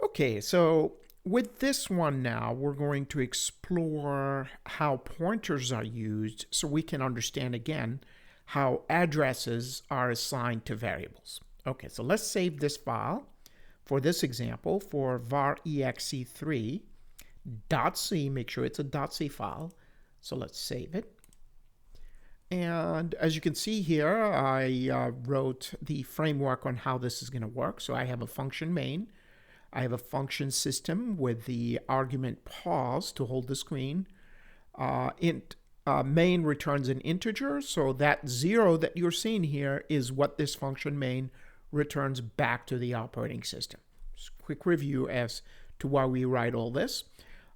Okay, so with this one now, we're going to explore how pointers are used so we can understand again how addresses are assigned to variables. Okay, so let's save this file for this example for var exe3 .c. Make sure it's a .c file. So let's save it. And as you can see here, I wrote the framework on how this is going to work. So I have a function main. I have a function system with the argument pause to hold the screen. Main returns an integer, so that 0 that you're seeing here is what this function main returns back to the operating system. Just a quick review as to why we write all this.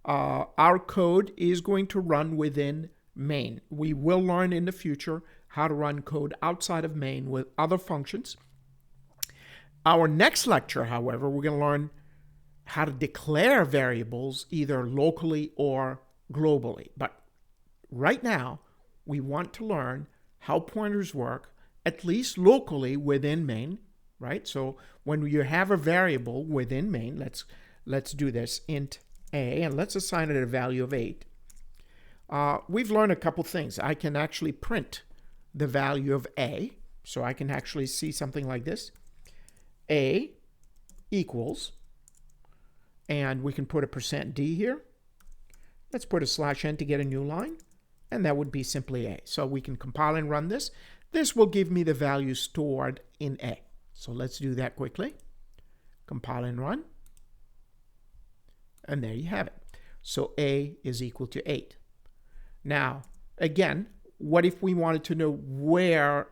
Our code is going to run within main. We will learn in the future how to run code outside of main with other functions. Our next lecture, however, we're going to learn how to declare variables either locally or globally. But right now, we want to learn how pointers work, at least locally within main, right? So when you have a variable within main, let's do this, int a, and let's assign it a value of 8. We've learned a couple things. I can actually print the value of a, so I can actually see something like this. A equals, and we can put a %d here. Let's put a /n to get a new line, and that would be simply a. So we can compile and run this. This will give me the value stored in a. So let's do that quickly. Compile and run. And there you have it. So a is equal to 8. Now, again, what if we wanted to know where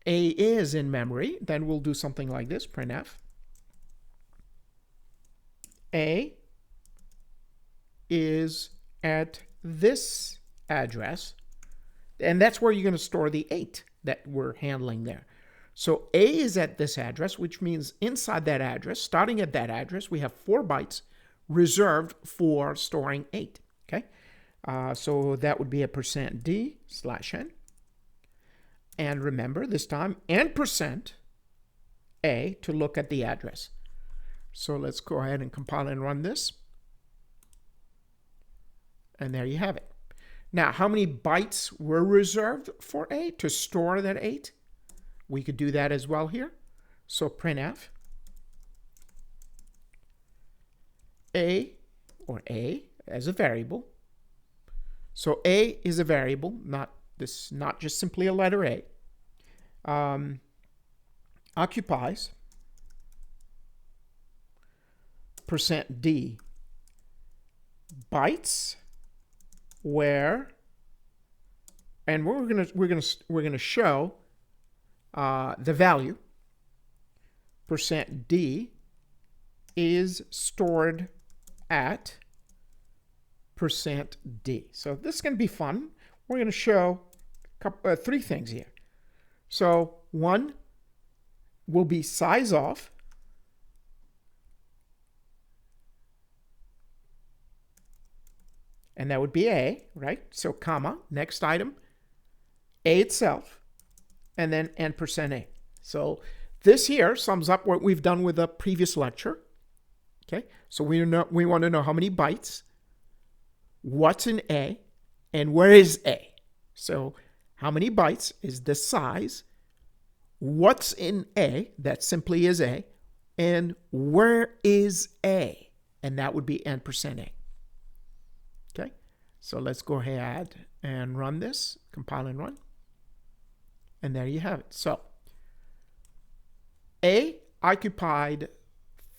a is in memory? Then we'll do something like this, printf. A is at this address, and that's where you're going to store the 8 that we're handling there. So A is at this address, which means inside that address, starting at that address, we have 4 bytes reserved for storing 8. Okay, so that would be a %d /n. And remember, this time, and %a to look at the address. So let's go ahead and compile and run this. And there you have it. Now, how many bytes were reserved for a to store that 8? We could do that as well here. So printf a, or a as a variable. So a is a variable, not just simply a letter a. Occupies %d bytes where, and we're gonna show the value %d is stored at %d. So this is going to be fun. We're going to show three things here. So one will be size of, and that would be a, right? So comma, next item, a itself, and then n %a. So this here sums up what we've done with the previous lecture. Okay, so we want to know how many bytes, what's in a, and where is a. So how many bytes is the size, what's in a, that simply is a, and where is a, and that would be n %a. Okay, so let's go ahead and run this, compile and run. And there you have it. So a occupied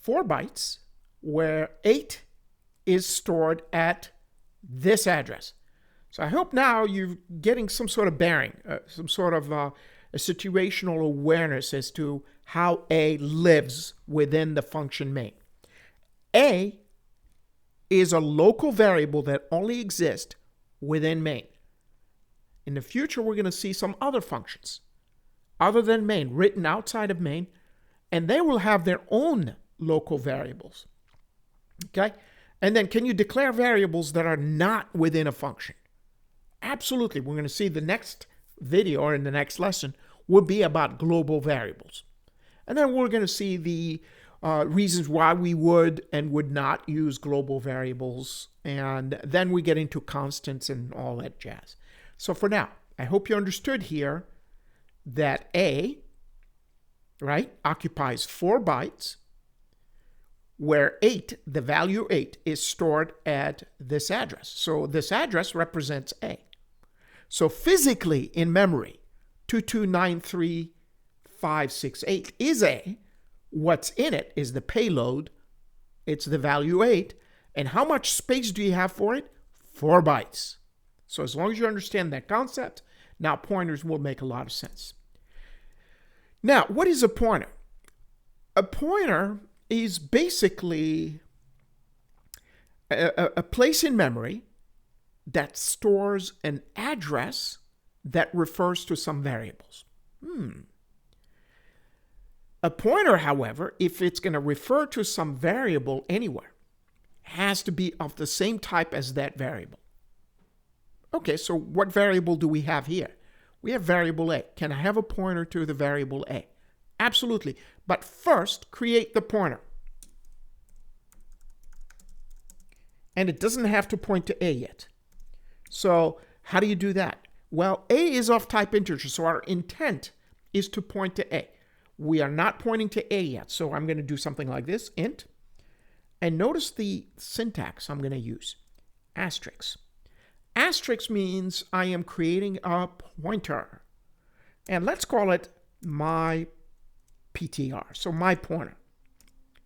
4 bytes, where 8 is stored at this address. So I hope now you're getting some sort of bearing, some sort of a situational awareness as to how a lives within the function main. A is a local variable that only exists within main. In the future, we're going to see some other functions other than main, written outside of main, and they will have their own local variables. Okay? And then can you declare variables that are not within a function? Absolutely. We're going to see the next video, or in the next lesson, will be about global variables. And then we're going to see the reasons why we would and would not use global variables, and then we get into constants and all that jazz. So for now, I hope you understood here that A, right, occupies 4 bytes, where 8, the value 8, is stored at this address. So this address represents A. So physically in memory, 2293568 is A. What's in it is the payload. It's the value 8. And how much space do you have for it? 4 bytes. So as long as you understand that concept, now pointers will make a lot of sense. Now, what is a pointer? A pointer is basically a place in memory that stores an address that refers to some variables. A pointer, however, if it's going to refer to some variable anywhere, has to be of the same type as that variable. Okay, so what variable do we have here? We have variable A. Can I have a pointer to the variable A? Absolutely. But first, create the pointer. And it doesn't have to point to A yet. So how do you do that? Well, A is of type integer, so our intent is to point to A. We are not pointing to A yet, so I'm going to do something like this, int. And notice the syntax I'm going to use, asterisk. Asterisk means I am creating a pointer. And let's call it my PTR, so my pointer.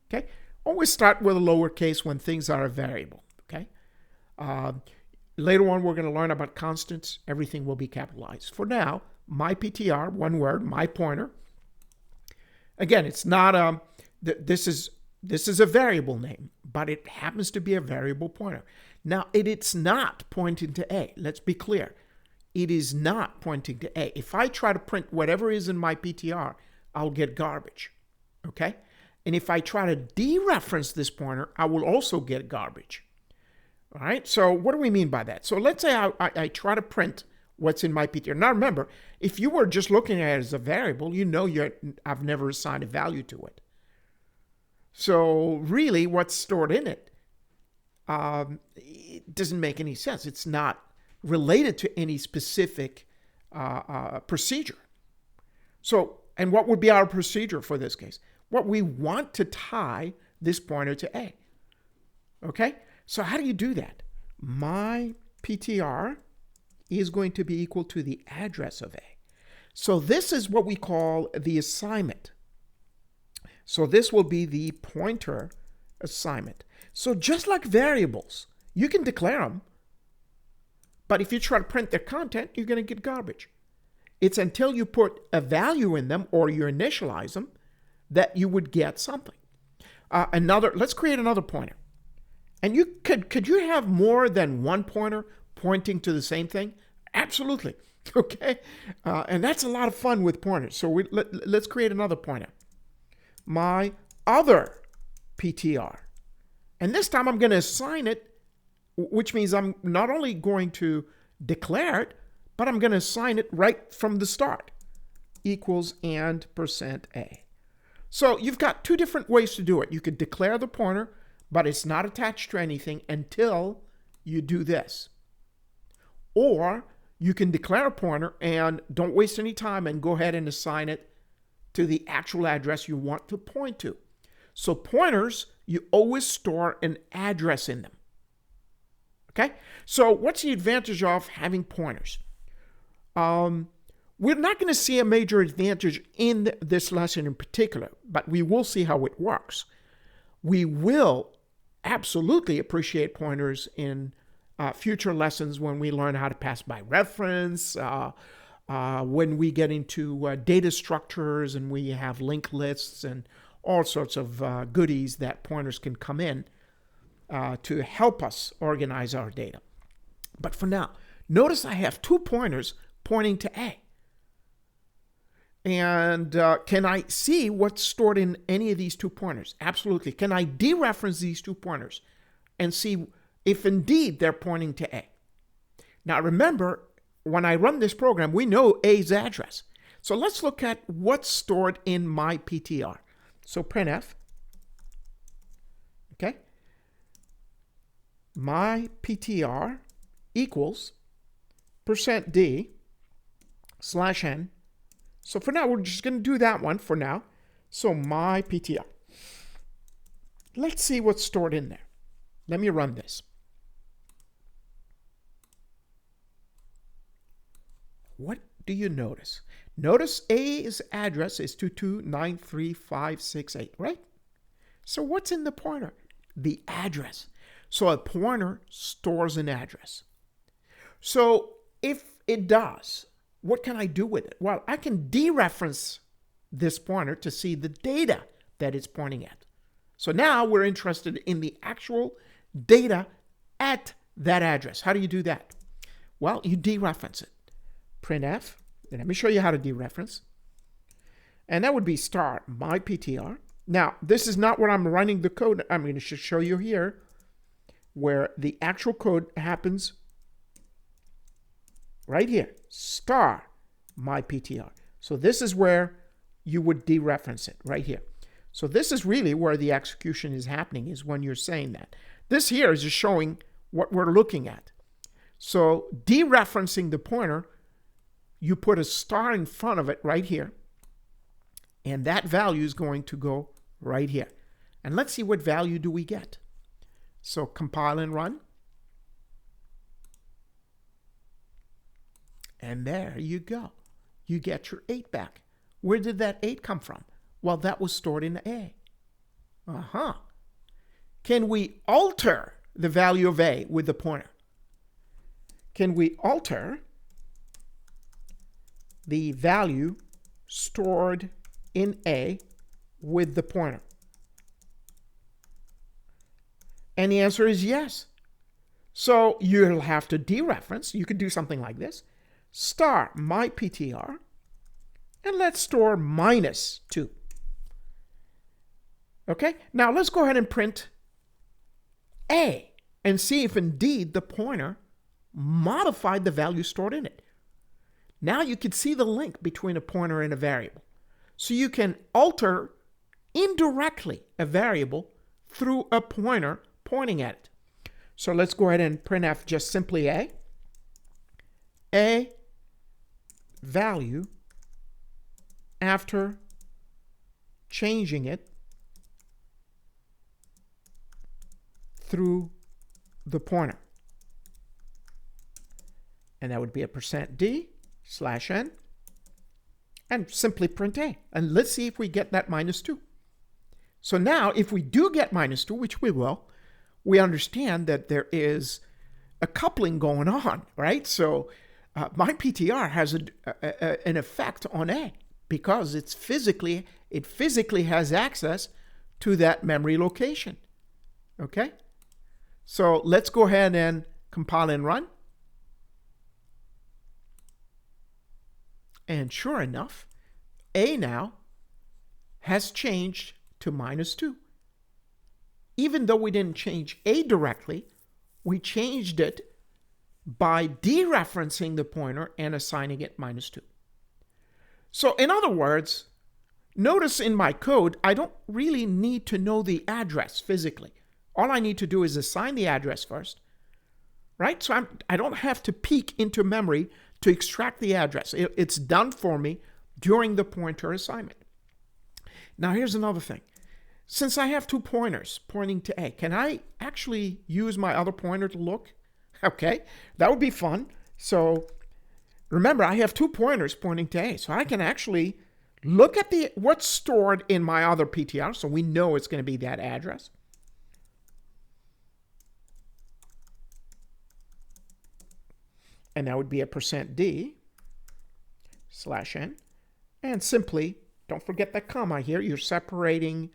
Okay? Always start with a lowercase when things are a variable. Okay? Later on, we're going to learn about constants. Everything will be capitalized. For now, my PTR, one word, my pointer. Again, it's not this is a variable name, but it happens to be a variable pointer. Now, it's not pointing to A. Let's be clear. It is not pointing to A. If I try to print whatever is in my PTR, I'll get garbage. Okay? And if I try to dereference this pointer, I will also get garbage. All right? So what do we mean by that? So let's say I try to print what's in my PTR. Now remember, if you were just looking at it as a variable, you know I've never assigned a value to it. So really what's stored in it, it doesn't make any sense. It's not related to any specific procedure. So, and what would be our procedure for this case? Well, we want to tie this pointer to A. Okay? So how do you do that? My PTR is going to be equal to the address of A. So this is what we call the assignment. So this will be the pointer assignment. So just like variables, you can declare them, but if you try to print their content, you're going to get garbage. It's until you put a value in them or you initialize them that you would get something. Let's create another pointer. And you could you have more than one pointer pointing to the same thing? Absolutely. Okay? And that's a lot of fun with pointers. So let's create another pointer. My other PTR. And this time I'm going to assign it, which means I'm not only going to declare it, but I'm going to assign it right from the start. Equals and %A. So you've got two different ways to do it. You could declare the pointer, but it's not attached to anything until you do this. Or you can declare a pointer and don't waste any time and go ahead and assign it to the actual address you want to point to. So pointers, you always store an address in them. Okay? So what's the advantage of having pointers? We're not going to see a major advantage in this lesson in particular, but we will see how it works. We will absolutely appreciate pointers in future lessons when we learn how to pass by reference, when we get into data structures and we have linked lists and all sorts of goodies that pointers can come in to help us organize our data. But for now, notice I have two pointers pointing to A. And can I see what's stored in any of these two pointers? Absolutely. Can I dereference these two pointers and see if indeed they're pointing to A? Now remember, when I run this program, we know A's address. So let's look at what's stored in my PTR. So printf Okay? My PTR equals %d slash n. So for now, we're just going to do that one for now. So my PTR. Let's see what's stored in there. Let me run this. What do you notice? Notice A's address is 2293568, right? So what's in the pointer? The address. So a pointer stores an address. So if it does, what can I do with it? Well, I can dereference this pointer to see the data that it's pointing at. So now we're interested in the actual data at that address. How do you do that? Well, you dereference it. Printf, and let me show you how to dereference. And that would be star my PTR. Now, this is not where I'm running the code. I'm going to show you here where the actual code happens right here, star my PTR. So this is where you would dereference it, right here. So this is really where the execution is happening, is when you're saying that. This here is just showing what we're looking at. So dereferencing the pointer, you put a star in front of it right here, and that value is going to go right here. And let's see what value do we get. So compile and run. And there you go. You get your 8 back. Where did that 8 come from? Well, that was stored in A. Can we alter the value of A with the pointer? Can we alter the value stored in A with the pointer? And the answer is yes. So you'll have to dereference. You could do something like this. Star my PTR, and let's store -2. Okay, now let's go ahead and print A and see if indeed the pointer modified the value stored in it. Now you can see the link between a pointer and a variable. So you can alter indirectly a variable through a pointer pointing at it. So let's go ahead and printf just simply A value after changing it through the pointer. And that would be a %d slash n, and simply print A. And let's see if we get that -2. So now if we do get -2, which we will, we understand that there is a coupling going on, right? So my PTR has an effect on A because it physically has access to that memory location. Okay? So let's go ahead and compile and run. And sure enough, A now has changed to -2. Even though we didn't change A directly, we changed it by dereferencing the pointer and assigning it -2. So in other words, notice in my code, I don't really need to know the address physically. All I need to do is assign the address first, right? So I don't have to peek into memory to extract the address. It's done for me during the pointer assignment. Now here's another thing. Since I have 2 pointers pointing to A, can I actually use my other pointer to look? Okay, that would be fun. So remember, I have 2 pointers pointing to A, so I can actually look at what's stored in my other PTR, so we know it's going to be that address. And that would be a %d slash n. And simply, don't forget that comma here. You're separating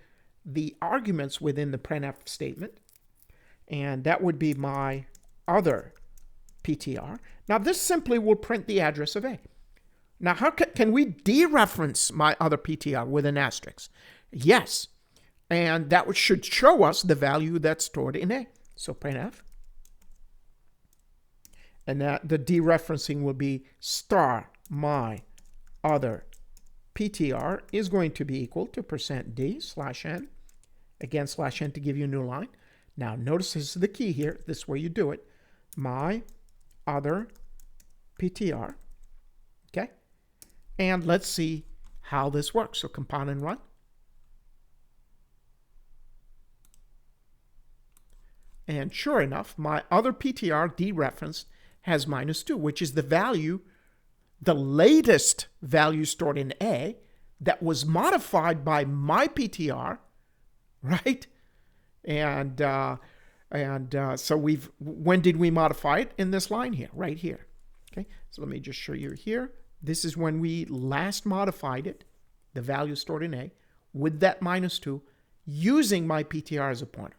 the arguments within the printf statement. And that would be my other PTR. Now, this simply will print the address of A. Now, how can we dereference my other PTR with an asterisk? Yes. And that should show us the value that's stored in A. So printf. And that the dereferencing will be star my other PTR is going to be equal to %d slash n. Again, /n to give you a new line. Now, notice this is the key here. This is where you do it. My other PTR. Okay? And let's see how this works. So compile and run. And sure enough, my other PTR dereferenced has -2, which is the value, the latest value stored in A that was modified by my PTR, right? And so when did we modify it? In this line here, right here. Okay, so let me just show you here. This is when we last modified it, the value stored in A, with that -2, using my PTR as a pointer.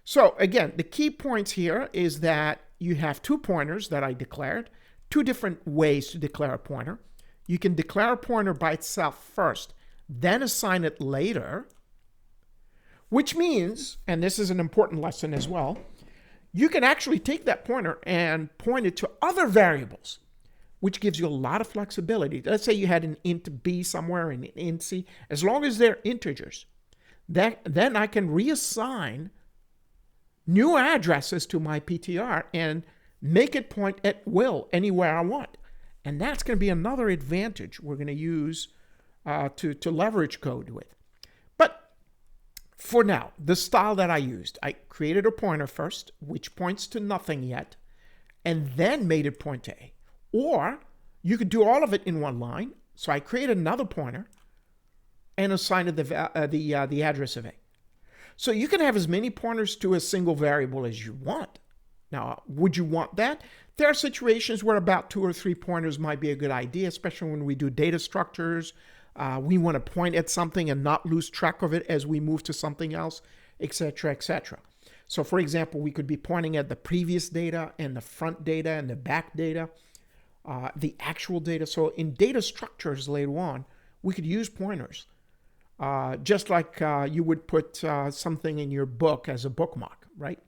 So again, the key points here is that you have 2 pointers that I declared, 2 different ways to declare a pointer. You can declare a pointer by itself first, then assign it later, which means, and this is an important lesson as well, you can actually take that pointer and point it to other variables, which gives you a lot of flexibility. Let's say you had an int b somewhere and an int c. As long as they're integers, then I can reassign new addresses to my PTR and make it point at will anywhere I want. And that's going to be another advantage we're going to use to leverage code with. But for now, the style that I used, I created a pointer first, which points to nothing yet, and then made it point to A. Or you could do all of it in one line. So I create another pointer and assign it the address of A. So you can have as many pointers to a single variable as you want. Now, would you want that? There are situations where about 2 or 3 pointers might be a good idea, especially when we do data structures. We want to point at something and not lose track of it as we move to something else, etc., etc. So for example, we could be pointing at the previous data and the front data and the back data, the actual data. So in data structures later on, we could use pointers. Just like you would put something in your book as a bookmark, right?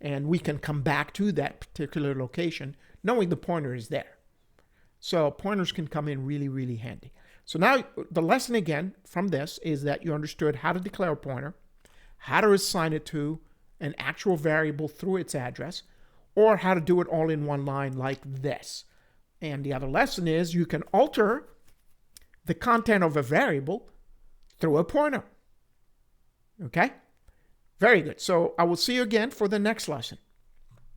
And we can come back to that particular location knowing the pointer is there. So pointers can come in really, really handy. So now the lesson again from this is that you understood how to declare a pointer, how to assign it to an actual variable through its address, or how to do it all in one line like this. And the other lesson is you can alter the content of a variable through a pointer. Okay? Very good. So I will see you again for the next lesson.